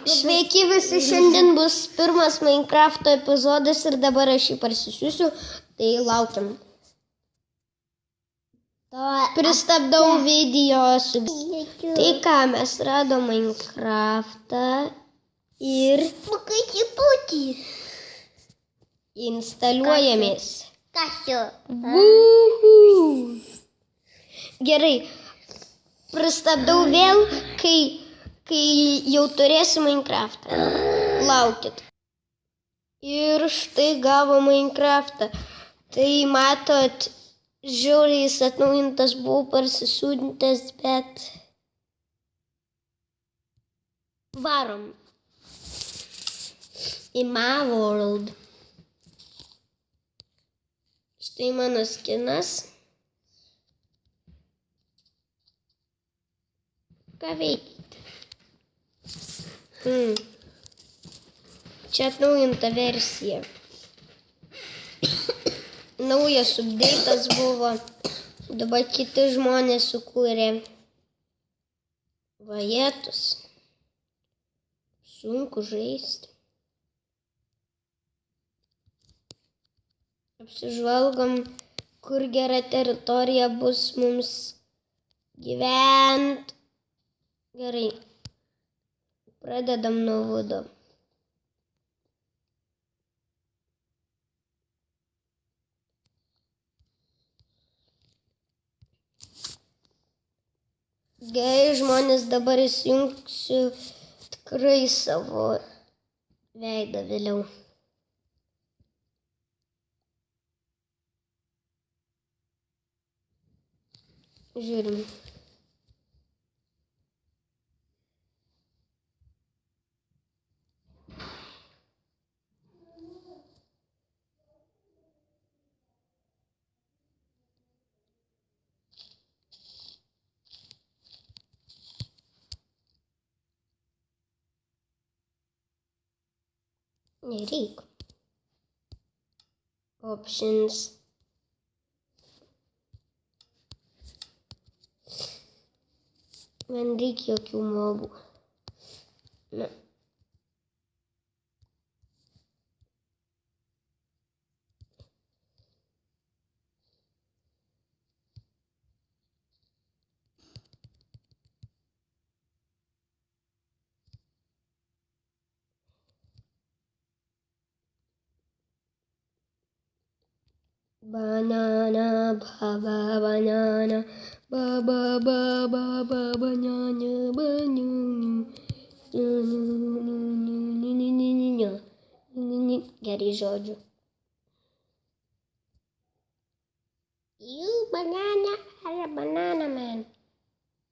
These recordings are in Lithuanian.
Sveiki visi, šiandien bus pirmas Minecrafto epizodas ir dabar aš jį parsisiųsiu, tai laukiam. Pristabdau video su... Tai ką, mes radom Minecraftą ir... instaliuojamės. Gerai, pristabdau vėl, kai jau turėsiu Minecraftą. Laukit. Ir štai gavo Minecraftą. Tai matot, žiauriai jis atnaujintas, buvau parsisiuntinęs, bet... Varom. Į my world. Štai mano skinas. Ką veikite? Čia atnaujinta versija. Naujas update'as buvo. Dabar kiti žmonės sukūrė. Vajetus. Sunku žaisti. Apsižvalgom, kur gera teritorija bus mums gyvent. Gerai. Pradedam nuo vudo. Gerai, žmonės, dabar įsijungsiu tikrai savo veidą vėliau. Žiūrim. Nereik. Options. Man reikia jokių mobų. Na. Banana, baba, banana, baba, baba, baba, banana, banana. Gerai žodžių. You banana ar banana man.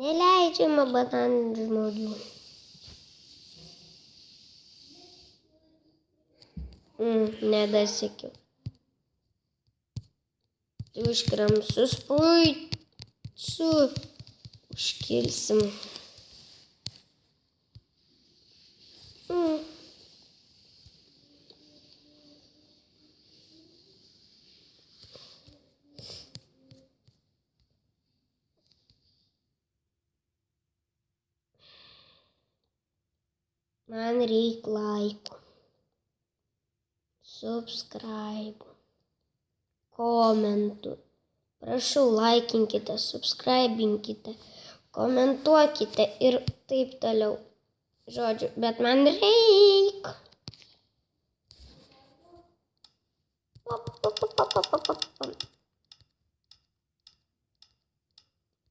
Neleidžiama bananų žmonių. Nedasekiau. Tai užkramsus puicu. Užkilsim. Man reik laikų. Subscribe. Komentų. Prašau, laikinkite, subscribinkite, komentuokite ir taip toliau. Žodžiu, bet man reik.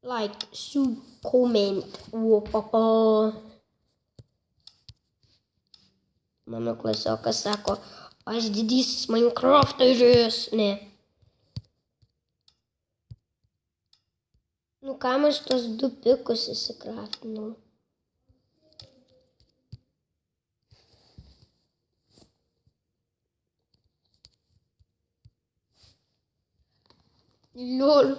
Like, sub, comment. Mano klasiokas sako, aš didysis Minecrafteris. Ne. Nu kam aš tos 2 pikus įsikraftinau? Lol.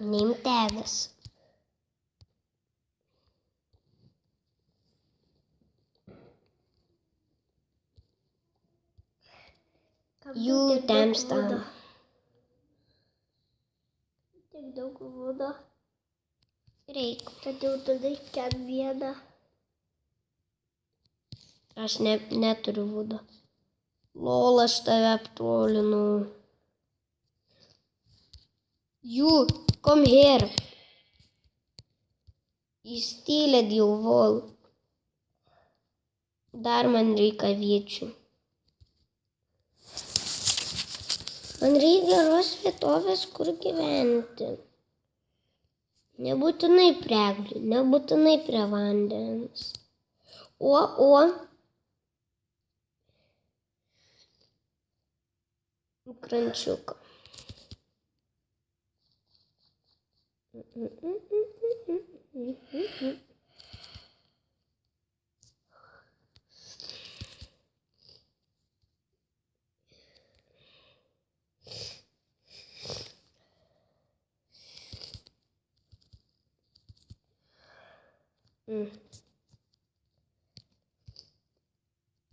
Name tags. Jų temsta. Tiek daug vudo. Reik. Tad jau tada kem vieną. Aš neturiu vudo. Lol, aš tave aptrolinau. You, come here. You stealed your wall. Dar man reikia viečių. Man reikia geros vietovės, kur gyventi. Nebūtinai prie eglių, nebūtinai prie vandens. O. Krančiuką.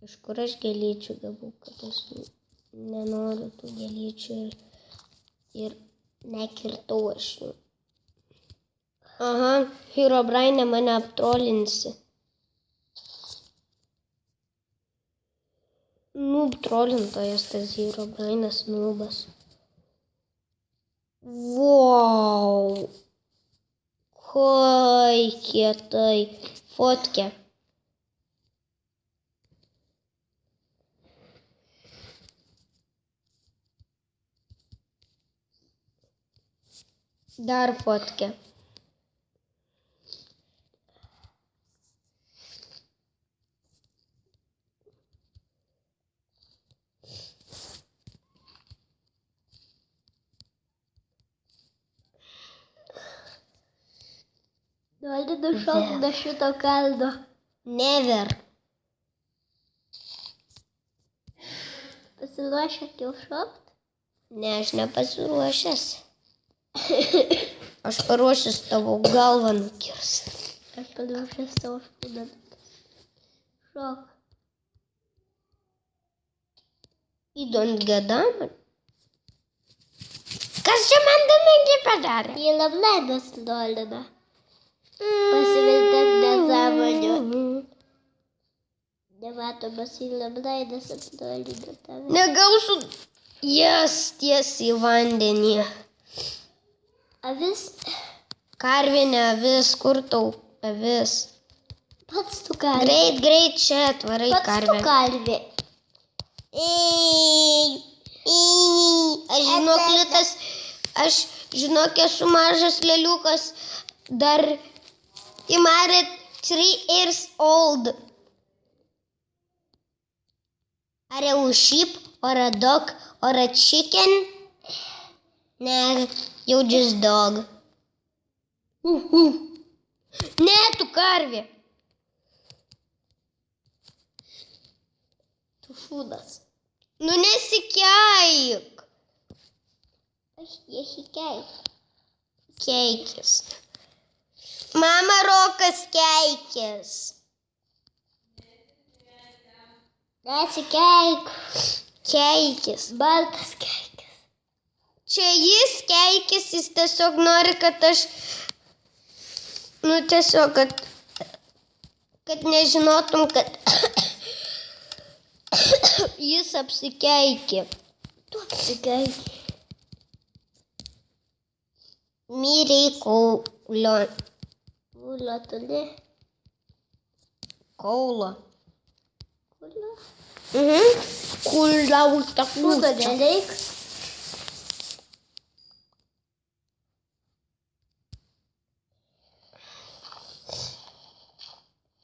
Iš kur aš gėlyčių gavau, kad aš nenoriu tų gėlyčių ir nekirtau aš jų. Aha, Herobrine mane aptrolinsi. Noob trolintojas tas Herobrinas noobas. Wow. Oi, kietai. Fotkę. Dar fotkę. Nori nušokti nuo šito kalno. Never. Pasiruošę kilšokti? Ne, aš nepasiruošęs. Aš paruošęs tavo galvą nukirsti. Aš paruošęs tavo šūdą. Šok. You don't get down. Kas čia man damage padarė? Jie labledas dolina. Pasiviltas nesąmonių. Nematomas į labledas atdolina tave. Negausiu jas tiesiai į vandenį. Avis? Karvė ne avis, kur tau avis? Pats tu karvė. Greit, čia atvarai karvę. Pats tu karvė. Aš žinok, litas, aš žinok, esu mažas leliukas, dar I'm 3 years old. Are you a sheep or a dog or a chicken? Nah, you're just dog. Ne, tu karvė. Tu šūdas. Nu nesikeik. Aš nesikeik. Keikis. Mama Rokas keikis. Nesikeik. Keikis. Baltas keikis. Čia jis keikis, jis tiesiog nori, kad aš... Nu tiesiog, kad nežinotum, kad jis apsikeikė. Tu apsikeikė. Myriai kaulio. Kulio tuli. Kaulo. Kulio. Kulauta Šūdo nereik.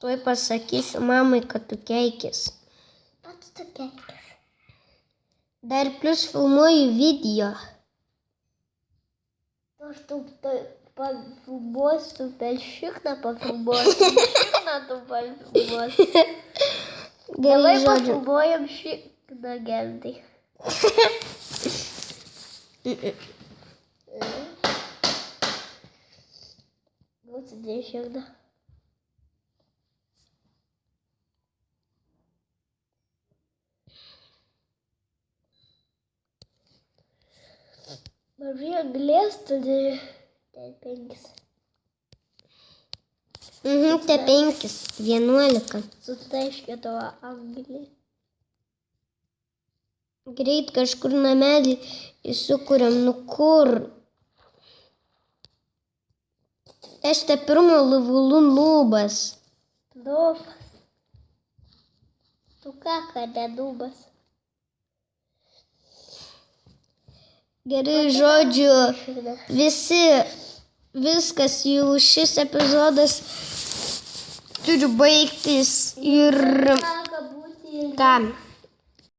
Tuoj pasakysiu mamai, kad tu keikis. Pats tu keikis. Dar plus filmuoju video. Aš tu pafilmuosiu, per šikną pafilmuosiu. Šikną tu pafilmuosiu. Davai pafilmuojam šikną gendai. Būtų šikną. Mažai anglės, tada ten 5. Te 5, 11. Sutaiškė tavo anglį. Greit kažkur namelį įsukuriam, nu kur? Aš te pirmo lavulų nubas. Dubas. Tu ką, kad dubas? Gerai, žodžiu, viskas jau šis epizodas turi baigtis ir Ką būti ką?